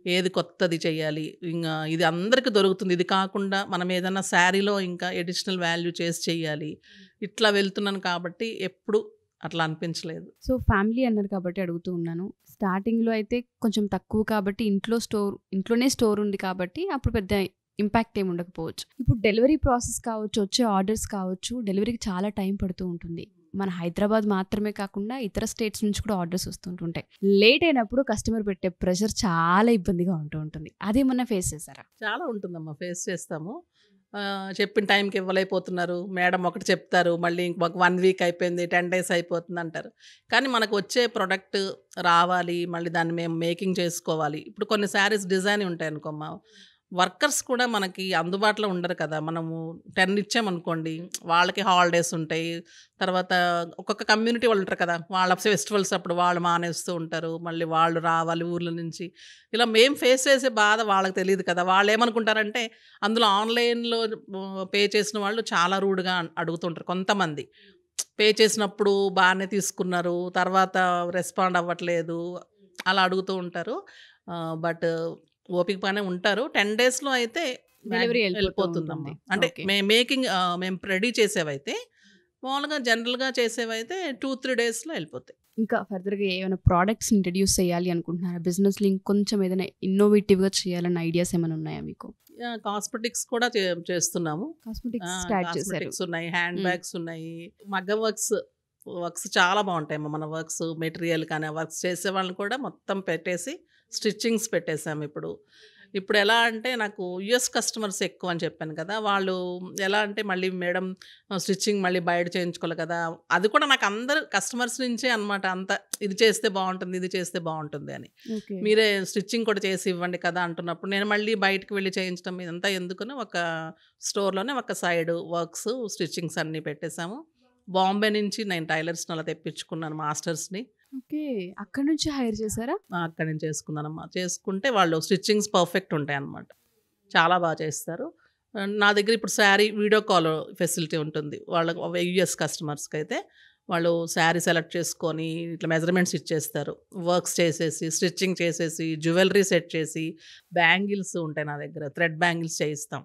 ఏది కొత్తది చేయాలి, ఇంగా ఇది అందరికి దొరుకుతుంది. ఇది కాకుండా మనం ఏదన్నా శారీలో ఇంకా అడిషనల్ వాల్యూ చేసి చెయ్యాలి. ఇట్లా వెళ్తున్నాను కాబట్టి ఎప్పుడు అట్లా అనిపించలేదు. సో, ఫ్యామిలీ అన్నారు కాబట్టి అడుగుతూ ఉన్నాను. స్టార్టింగ్‌లో అయితే కొంచెం తక్కువ కాబట్టి ఇంట్లోనే స్టోర్ ఉంది కాబట్టి అప్పుడు పెద్ద ఇంపాక్ట్ ఏమి ఉండకపోవచ్చు. ఇప్పుడు డెలివరీ ప్రాసెస్ కావచ్చు, వచ్చే ఆర్డర్స్ కావచ్చు, డెలివరీకి చాలా టైం పడుతూ ఉంటుంది. మన హైదరాబాద్ మాత్రమే కాకుండా ఇతర స్టేట్స్ నుంచి కూడా ఆర్డర్స్ వస్తుంటుంటాయి. లేట్ అయినప్పుడు కస్టమర్ పెట్టే ప్రెషర్ చాలా ఇబ్బందిగా ఉంటూ ఉంటుంది. అదేమన్నా ఫేస్ చేశారా? చాలా ఉంటుందమ్మా. ఫేస్ చేస్తాము. చెప్పిన టైంకి ఇవ్వలేకపోతున్నారు. మేడం ఒకటి చెప్తారు. మళ్ళీ ఇంకొక 1 వీక్ అయిపోయింది, 10 డేస్ అయిపోతుంది అంటారు. కానీ మనకు వచ్చే ప్రొడక్ట్ రావాలి. మళ్ళీ దాన్ని మేము మేకింగ్ చేసుకోవాలి. ఇప్పుడు కొన్ని శారీస్ డిజైన్ ఉంటాయనుకోమ్మా. వర్కర్స్ కూడా మనకి అందుబాటులో ఉండరు కదా! మనము 10 ఇచ్చామనుకోండి, వాళ్ళకి హాలిడేస్ ఉంటాయి. తర్వాత ఒక్కొక్క కమ్యూనిటీ వాళ్ళు ఉంటారు కదా! వాళ్ళ ఫెస్టివల్స్ అప్పుడు వాళ్ళు మానేస్తూ ఉంటారు. మళ్ళీ వాళ్ళు రావాలి ఊర్ల నుంచి. ఇలా మేము ఫేస్ చేసే బాధ వాళ్ళకి తెలీదు కదా! వాళ్ళేమనుకుంటారంటే అందులో ఆన్‌లైన్‌లో పే చేసిన వాళ్ళు చాలా రూడ్‌గా అడుగుతుంటారు కొంతమంది. పే చేసినప్పుడు బానే తీసుకున్నారు. తర్వాత రెస్పాండ్ అవ్వట్లేదు. అలా అడుగుతూ ఉంటారు. బట్ ఓపికగానే ఉంటారు. 10 డేస్‌లో అయితే డెలివరీ వెళ్ళిపోతుందమ్మా. ఉంటుంది. అంటే ఓకే. మేము రెడీ చేసేవైతే మామూలుగా జనరల్‌గా చేసేవైతే 2, 3 డేస్‌లో వెళ్ళిపోతాయి. ఇంకా ఫర్దర్‌గా ఏమైనా ప్రొడక్ట్స్ ఇంట్రడ్యూస్ చేయాలి అనుకుంటున్నారా? బిజినెస్‌లో ఇంకొంచెం ఏదైనా ఇన్నోవేటివ్‌గా చేయాలన్న ఐడియాస్ ఏమైనా ఉన్నాయా మీకు? కాస్మెటిక్స్ కూడా చేస్తున్నాము. కాస్మెటిక్స్ స్టార్ట్ చేశారు. కాస్మెటిక్స్ ఉన్నాయి, హ్యాండ్ బ్యాగ్స్ ఉన్నాయి, మగ్గం వర్క్స్ చాలా బాగుంటాయమ్మా. మన వర్క్స్ మెటీరియల్ కానీ వర్క్స్ చేసే వాళ్ళని కూడా మొత్తం పెట్టేసి స్టిచ్చింగ్స్ పెట్టేసాము ఇప్పుడు. ఇప్పుడు ఎలా అంటే నాకు యూఎస్ కస్టమర్స్ ఎక్కువ అని చెప్పాను కదా! వాళ్ళు ఎలా అంటే మళ్ళీ మేడం స్టిచ్చింగ్ మళ్ళీ బయట చేయించుకోవాలి కదా! అది కూడా నాకు అందరు కస్టమర్స్ నుంచే అనమాట. అంతా ఇది చేస్తే బాగుంటుంది, ఇది చేస్తే బాగుంటుంది అని. ఓకే. మీరే స్టిచ్చింగ్ కూడా చేసి ఇవ్వండి కదా అంటున్నప్పుడు నేను మళ్ళీ బయటికి వెళ్ళి చేయించడం ఇదంతా ఎందుకని ఒక స్టోర్‌లోనే ఒక సైడ్ వర్క్స్, స్టిచ్చింగ్స్ అన్నీ పెట్టేసాము. బాంబే నుంచి నేను టైలర్స్‌ని అలా తెప్పించుకున్నాను మాస్టర్స్‌ని. ఓకే. అక్కడి నుంచి హైర్ చేశారా? అక్కడి నుంచి చేసుకున్నానమ్మా. చేసుకుంటే వాళ్ళు స్టిచ్చింగ్స్ పర్ఫెక్ట్ ఉంటాయన్నమాట. చాలా బాగా చేస్తారు. నా దగ్గర ఇప్పుడు శారీ వీడియో కాల్ ఫెసిలిటీ ఉంటుంది. వాళ్ళకి యూఎస్ కస్టమర్స్‌కైతే వాళ్ళు శారీ సెలెక్ట్ చేసుకొని ఇట్లా మెజర్మెంట్స్ ఇచ్చేస్తారు. వర్క్స్ చేసేసి, స్టిచ్చింగ్ చేసేసి, జ్యువెలరీ సెట్ చేసి, బ్యాంగిల్స్ ఉంటాయి నా దగ్గర. థ్రెడ్ బ్యాంగిల్స్ చేయిస్తాం.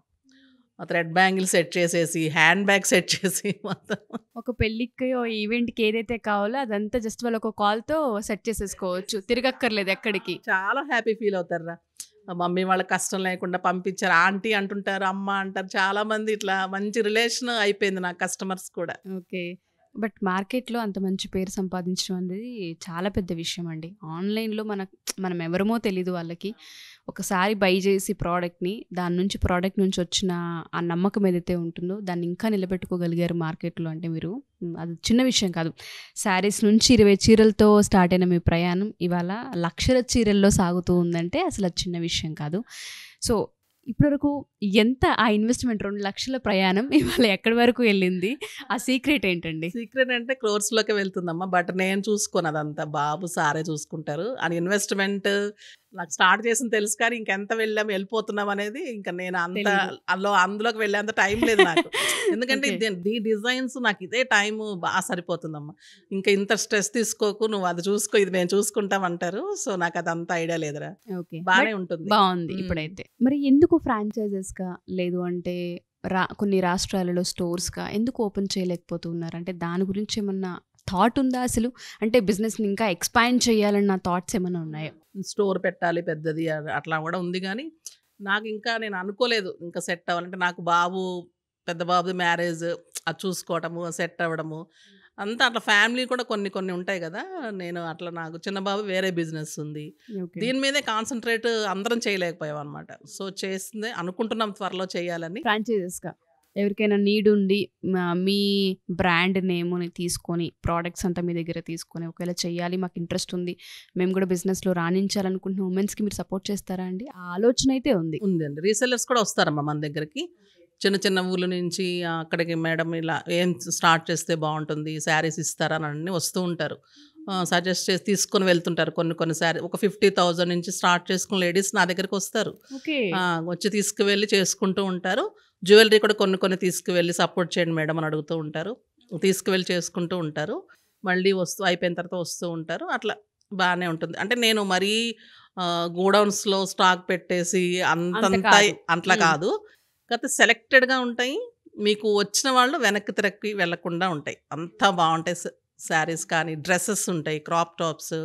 థ్రెడ్ బ్యాంగిల్ సెట్ చేసేసి, హ్యాండ్ బ్యాగ్ సెట్ చేసి మొత్తం. ఒక పెళ్ళికి ఈవెంట్కి ఏదైతే కావాలో అదంతా జస్ట్ వాళ్ళు ఒక కాల్తో సెట్ చేసేసుకోవచ్చు, తిరగక్కర్లేదు ఎక్కడికి. చాలా హ్యాపీ ఫీల్ అవుతారురా. మమ్మీ వాళ్ళ కష్టం లేకుండా పంపించారు, ఆంటీ అంటుంటారు, అమ్మ అంటారు. చాలా మంది ఇట్లా మంచి రిలేషన్ అయిపోయింది నా కస్టమర్స్ కూడా. ఓకే. బట్ మార్కెట్లో అంత మంచి పేరు సంపాదించడం అనేది చాలా పెద్ద విషయం అండి. ఆన్లైన్లో మనం ఎవరమో తెలీదు వాళ్ళకి. ఒకసారి బై చేసి ప్రోడక్ట్ని, దాని నుంచి ప్రోడక్ట్ నుంచి వచ్చిన ఆ నమ్మకం ఏదైతే ఉంటుందో దాన్ని ఇంకా నిలబెట్టుకోగలిగారు మార్కెట్లో అంటే మీరు, అది చిన్న విషయం కాదు. శారీస్ నుంచి 20 చీరలతో స్టార్ట్ అయిన మీ ప్రయాణం ఇవాళ లక్షల చీరల్లో సాగుతూ ఉందంటే అసలు అది చిన్న విషయం కాదు. సో ఇప్పటివరకు ఎంత ఆ ఇన్వెస్ట్మెంట్ 2 లక్షల ప్రయాణం ఇవాళ ఎక్కడి వరకు వెళ్ళింది? ఆ సీక్రెట్ ఏంటండి? సీక్రెట్ అంటే క్రోర్స్లోకి వెళ్తుందమ్మా. బట్ నేను చూసుకోను అదంతా, బాబు సారే చూసుకుంటారు. అని ఇన్వెస్ట్మెంట్ నాకు స్టార్ట్ చేసింది తెలుసు, కానీ ఇంకెంత వెళ్ళిపోతున్నాం అనేది ఇంకా నేను అంత అందులోకి వెళ్ళేంత టైం లేదు నాకు. ఎందుకంటే ఈ డిజైన్స్ నాకు ఇదే టైం బాగా సరిపోతుందమ్మా. ఇంకా ఇంత స్ట్రెస్ తీసుకోకు, నువ్వు అది చూసుకో, ఇది మేము చూసుకుంటాం అంటారు. సో నాకు అదంతా ఐడియా లేదురా. ఓకే, బాగానే ఉంటుంది. బాగుంది ఇప్పుడైతే. మరి ఎందుకు ఫ్రాంచైజెస్గా లేదు అంటే కొన్ని రాష్ట్రాలలో స్టోర్స్గా ఎందుకు ఓపెన్ చేయలేకపోతున్నారు? అంటే దాని గురించి ఏమన్నా థాట్ ఉందా అసలు? అంటే బిజినెస్ని ఇంకా ఎక్స్పాండ్ చేయాలన్న థాట్స్ ఏమైనా ఉన్నాయా? స్టోర్ పెట్టాలి పెద్దది అట్లా కూడా ఉంది, కానీ నాకు ఇంకా నేను అనుకోలేదు ఇంకా సెట్ అవ్వాలంటే. నాకు పెద్ద బాబుది మ్యారేజ్, అది చూసుకోవటము, సెట్ అవ్వడము అంతా అట్లా. ఫ్యామిలీ కూడా కొన్ని ఉంటాయి కదా. నేను అట్లా, నాకు చిన్న బాబు వేరే బిజినెస్ ఉంది, దీని మీదే కాన్సన్ట్రేట్ అందరం చేయలేకపోయాం అనమాట. సో చేసిందే అనుకుంటున్నాం త్వరలో చేయాలని. ఫ్రాంచైజెస్గా ఎవరికైనా నీడ్ ఉండి మీ బ్రాండ్ నేమ్ని తీసుకొని ప్రోడక్ట్స్ అంతా మీ దగ్గర తీసుకొని ఒకవేళ చేయాలి, మాకు ఇంట్రెస్ట్ ఉంది, మేము కూడా బిజినెస్లో రాణించాలనుకుంటున్న ఉమెన్స్కి మీరు సపోర్ట్ చేస్తారా అండి? ఆ ఆలోచన అయితే ఉందండి. రీసెల్లర్స్ కూడా వస్తారమ్మా మన దగ్గరికి, చిన్న ఊళ్ళ నుంచి. అక్కడికి మేడం ఇలా ఏం స్టార్ట్ చేస్తే బాగుంటుంది, శారీస్ ఇస్తారా అని అన్నీ వస్తూ ఉంటారు. సజెస్ట్ చేసి తీసుకొని వెళ్తుంటారు. కొన్ని శారీ ఒక 50,000 నుంచి స్టార్ట్ చేసుకుని లేడీస్ నా దగ్గరికి వస్తారు. వచ్చి తీసుకువెళ్ళి చేసుకుంటూ ఉంటారు. జ్యువెలరీ కూడా కొన్ని తీసుకువెళ్ళి సపోర్ట్ చేయండి మేడం అని అడుగుతూ ఉంటారు, తీసుకువెళ్ళి చేసుకుంటూ ఉంటారు. మళ్ళీ అయిపోయిన తర్వాత వస్తూ ఉంటారు. అట్లా బాగానే ఉంటుంది. అంటే నేను మరీ గోడౌన్స్లో స్టాక్ పెట్టేసి అట్లా కాదు, కాకపోతే సెలెక్టెడ్గా ఉంటాయి. మీకు వచ్చిన వాళ్ళు వెనక్కి తిరక్కి వెళ్లకుండా ఉంటాయి. అంతా బాగుంటాయి. శారీస్ కానీ, డ్రెస్సెస్ ఉంటాయి, క్రాప్ టాప్స్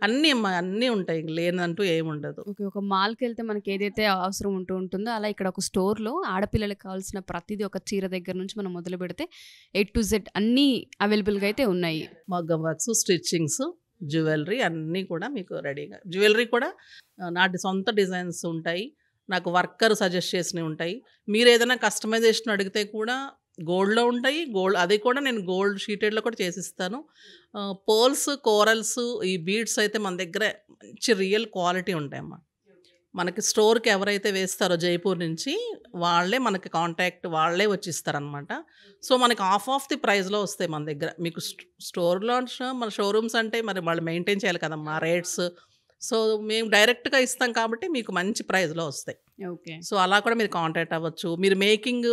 అన్నీ ఉంటాయి, లేనంటూ ఏముండదు. ఓకే. ఒక మాల్కి వెళ్తే మనకి ఏదైతే అవసరం ఉంటుందో అలా ఇక్కడ ఒక స్టోర్లో ఆడపిల్లలకు కావాల్సిన ప్రతిదీ, ఒక చీర దగ్గర నుంచి మనం మొదలు పెడితే A to Z అన్నీ అవైలబుల్గా అయితే ఉన్నాయి. మగ్గం వర్క్స్, స్టిచ్చింగ్స్, జ్యువెలరీ అన్నీ కూడా మీకు రెడీగా. జ్యువెలరీ కూడా నాటి సొంత డిజైన్స్ ఉంటాయి, నాకు వర్కర్ సజెస్ట్ చేసినవి ఉంటాయి. మీరు ఏదైనా కస్టమైజేషన్ అడిగితే కూడా గోల్డ్లో ఉంటాయి. అది కూడా నేను గోల్డ్ షీటెడ్లో కూడా చేసిస్తాను. పోల్స్, కోరల్స్, ఈ బీడ్స్ అయితే మన దగ్గర మంచి రియల్ క్వాలిటీ ఉంటాయమ్మా. మనకి స్టోర్కి ఎవరైతే వేస్తారో జైపూర్ నుంచి, వాళ్ళే మనకి కాంటాక్ట్, వాళ్ళే వచ్చి ఇస్తారనమాట. సో మనకి ఆఫ్ ది ప్రైస్లో వస్తాయి మన దగ్గర. మీకు స్టోర్లో మన షోరూమ్స్ అంటే మరి వాళ్ళు మెయింటైన్ చేయాలి కదమ్మా రేట్స్. సో మేము డైరెక్ట్గా ఇస్తాం కాబట్టి మీకు మంచి ప్రైస్లో వస్తాయి. ఓకే. సో అలా కూడా మీరు కాంటాక్ట్ అవ్వచ్చు. మీరు మేకింగ్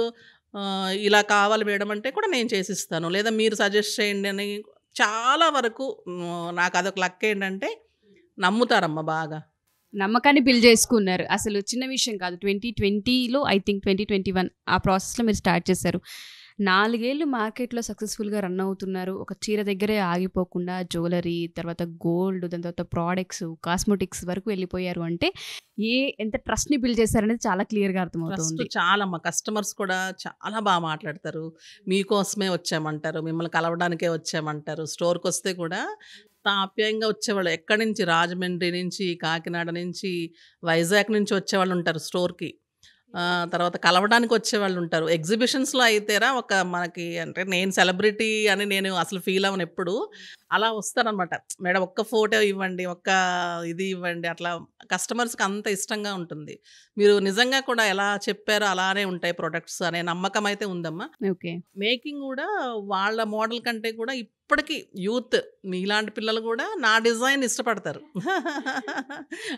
ఇలా కావాలి మేడం అంటే కూడా నేను చేసిస్తాను, లేదా మీరు సజెస్ట్ చేయండి అని. చాలా వరకు నాకు అదొక లక్ ఏంటంటే నమ్ముతారమ్మా బాగా. నమ్మకాన్ని బిల్డ్ చేసుకున్నారు. అసలు చిన్న విషయం కాదు. 2020లో ఐ థింక్ 2021 ఆ ప్రాసెస్లో మీరు స్టార్ట్ చేశారు. 4 ఏళ్ళు మార్కెట్లో సక్సెస్ఫుల్గా రన్ అవుతున్నారు. ఒక చీర దగ్గరే ఆగిపోకుండా జ్యువెలరీ, తర్వాత గోల్డ్, దాని తర్వాత ప్రోడక్ట్స్, కాస్మెటిక్స్ వరకు వెళ్ళిపోయారు అంటే ఎంత ట్రస్ట్ని బిల్డ్ చేశారనేది చాలా క్లియర్గా అర్థమవుతుంది. చాలా మా కస్టమర్స్ కూడా చాలా బాగా మాట్లాడతారు. మీకోసమే వచ్చామంటారు, మిమ్మల్ని కలవడానికే వచ్చామంటారు. స్టోర్కి వస్తే కూడా ఆప్యాయంగా వచ్చేవాళ్ళు. ఎక్కడి నుంచి, రాజమండ్రి నుంచి, కాకినాడ నుంచి, వైజాగ్ నుంచి వచ్చేవాళ్ళు ఉంటారు స్టోర్కి. తర్వాత కలవడానికి వచ్చేవాళ్ళు ఉంటారు. ఎగ్జిబిషన్స్లో అయితేరా మనకి అంటే నేను సెలబ్రిటీ అని నేను అసలు ఫీల్ అవ్వను ఎప్పుడు. అలా వస్తారనమాట, మేడం ఒక్క ఫోటో ఇవ్వండి, ఇది ఇవ్వండి. అట్లా కస్టమర్స్కి అంత ఇష్టంగా ఉంటుంది. మీరు నిజంగా కూడా ఎలా చెప్పారో అలానే ఉంటాయి ప్రొడక్ట్స్ అనే నమ్మకం అయితే ఉందమ్మా. ఓకే. మేకింగ్ కూడా వాళ్ళ మోడల్ కంటే కూడా ఇప్పటికీ యూత్, మీలాంటి పిల్లలు కూడా నా డిజైన్ ఇష్టపడతారు.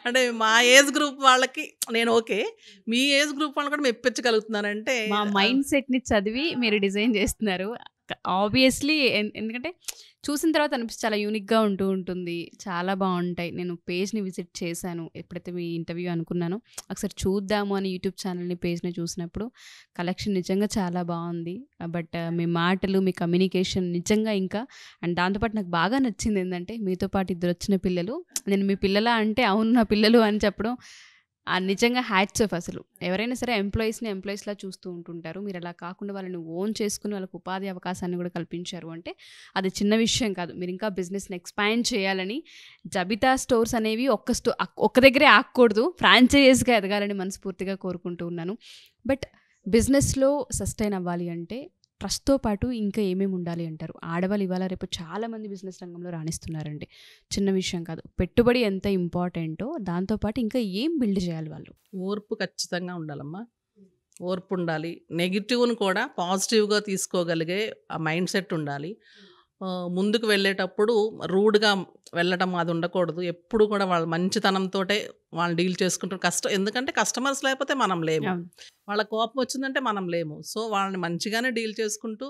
అంటే మా ఏజ్ గ్రూప్ వాళ్ళకి నేను ఓకే, మీ ఏజ్ గ్రూప్ వాళ్ళు కూడా మెప్పించగలుగుతున్నానంటే మా మైండ్ సెట్ని చదివి మీరు డిజైన్ చేస్తున్నారు. ఆబ్వియస్లీ ఎందుకంటే చూసిన తర్వాత అనిపిస్తుంది చాలా యూనిక్గా ఉంటుంది, చాలా బాగుంటాయి. నేను పేజ్ని విజిట్ చేశాను ఎప్పుడైతే మీ ఇంటర్వ్యూ అనుకున్నానో, ఒకసారి చూద్దాము అని యూట్యూబ్ ఛానల్ని పేజ్ని చూసినప్పుడు కలెక్షన్ నిజంగా చాలా బాగుంది. బట్ మీ మాటలు, మీ కమ్యూనికేషన్ నిజంగా ఇంకా, అండ్ దాంతోపాటు నాకు బాగా నచ్చింది ఏంటంటే మీతో పాటు ఇద్దరు వచ్చిన పిల్లలు, నేను మీ పిల్లలా అంటే అవును నా పిల్లలు అని చెప్పడం నిజంగా హ్యాట్స్ ఆఫ్. అసలు ఎవరైనా సరే ఎంప్లాయీస్లా చూస్తూ ఉంటుంటారు, మీరు అలా కాకుండా వాళ్ళని ఓన్ చేసుకుని వాళ్ళకి ఉపాధి అవకాశాన్ని కూడా కల్పించారు అంటే అది చిన్న విషయం కాదు. మీరు ఇంకా బిజినెస్ని ఎక్స్పాండ్ చేయాలని, జబితా స్టోర్స్ అనేవి ఒక్క దగ్గరే ఆగకూడదు, ఫ్రాంచైజీస్గా ఎదగాలని మనస్ఫూర్తిగా కోరుకుంటూ ఉన్నాను. బట్ బిజినెస్లో సస్టైన్ అవ్వాలి అంటే ట్రస్ట్తో పాటు ఇంకా ఏమేమి ఉండాలి అంటారు? ఆడవాళ్ళు ఇవాళ రేపు చాలామంది బిజినెస్ రంగంలో రాణిస్తున్నారండి, చిన్న విషయం కాదు. పెట్టుబడి ఎంత ఇంపార్టెంటో దాంతోపాటు ఇంకా ఏం బిల్డ్ చేయాలి వాళ్ళు? ఓర్పు ఖచ్చితంగా ఉండాలమ్మా, ఓర్పు ఉండాలి. నెగిటివ్ను కూడా పాజిటివ్గా తీసుకోగలిగే ఆ మైండ్ సెట్ ఉండాలి. ముందుకు వెళ్ళేటప్పుడు రూడ్గా వెళ్ళటం అది ఉండకూడదు. ఎప్పుడు కూడా వాళ్ళు మంచితనంతోటే వాళ్ళు డీల్ చేసుకుంటారు. ఎందుకంటే కస్టమర్స్ లేకపోతే మనం లేము, వాళ్ళ కోపం వచ్చిందంటే మనం లేము. సో వాళ్ళని మంచిగానే డీల్ చేసుకుంటూ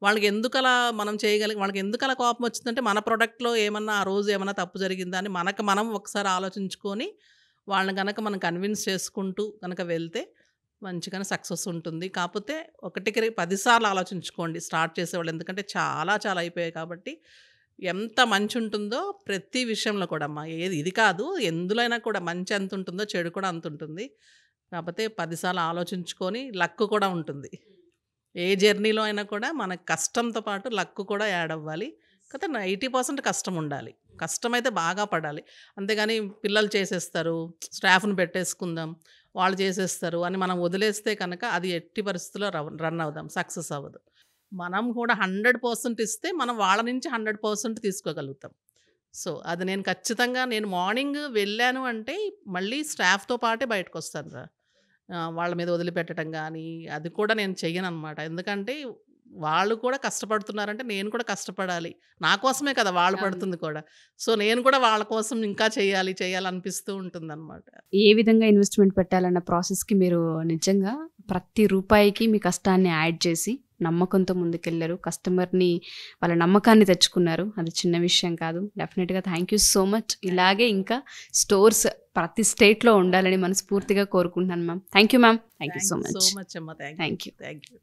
వాళ్ళకి ఎందుకు అలా మనం వాళ్ళకి ఎందుకు అలా కోపం వచ్చిందంటే మన ప్రోడక్ట్లో ఏమన్నా ఆ రోజు ఏమన్నా తప్పు జరిగిందా అని మనం ఒకసారి ఆలోచించుకొని వాళ్ళని కనుక మనం కన్విన్స్ చేసుకుంటూ కనుక వెళ్తే మంచిగానే సక్సెస్ ఉంటుంది. కాకపోతే 1కి 10 సార్లు ఆలోచించుకోండి స్టార్ట్ చేసేవాళ్ళు, ఎందుకంటే చాలా చాలా అయిపోయాయి. కాబట్టి ఎంత మంచి ఉంటుందో ప్రతి విషయంలో కూడా అమ్మా, ఇది కాదు ఎందులో అయినా కూడా మంచి ఎంత ఉంటుందో చెడు కూడా అంత ఉంటుంది. కాకపోతే 10 సార్లు ఆలోచించుకొని లక్ కూడా ఉంటుంది. ఏ జర్నీలో అయినా కూడా మనకు కష్టంతో పాటు లక్ కూడా యాడ్ అవ్వాలి. కాకపోతే 80% కష్టం ఉండాలి, కష్టమైతే బాగా పడాలి. అంతేగాని పిల్లలు చేసేస్తారు, స్టాఫ్ను పెట్టేసుకుందాం, వాళ్ళు చేసేస్తారు అని మనం వదిలేస్తే కనుక అది ఎట్టి పరిస్థితుల్లో రన్ అవుదాం, సక్సెస్ అవ్వదు. మనం కూడా 100% ఇస్తే మనం వాళ్ళ నుంచి 100% తీసుకోగలుగుతాం. సో అది నేను ఖచ్చితంగా మార్నింగ్ వెళ్ళాను అంటే మళ్ళీ స్టాఫ్తో పాటే బయటకు వస్తాను. వాళ్ళ మీద వదిలిపెట్టడం కానీ అది కూడా నేను చెయ్యను అనమాట. ఎందుకంటే వాళ్ళు కూడా కష్టపడుతున్నారంటే నేను కూడా కష్టపడాలి, నా కోసమే కదా వాళ్ళు పడుతుంది కూడా. సో నేను కూడా వాళ్ళ కోసం ఇంకా చేయాలనిపిస్తూ ఉంటుందన్నమాట. ఏ విధంగా ఇన్వెస్ట్మెంట్ పెట్టాలన్న ప్రాసెస్కి మీరు నిజంగా ప్రతి రూపాయికి మీ కష్టాన్ని యాడ్ చేసి నమ్మకంతో ముందుకెళ్ళారు, కస్టమర్ని వాళ్ళ నమ్మకాన్ని తెచ్చుకున్నారు. అది చిన్న విషయం కాదు. డెఫినెట్గా థ్యాంక్ యూ సో మచ్. ఇలాగే ఇంకా స్టోర్స్ ప్రతి స్టేట్లో ఉండాలని మనస్ఫూర్తిగా కోరుకుంటున్నాను ma'am. Thank you ma'am, thank you so much అమ్మా. Thank you. Thank you.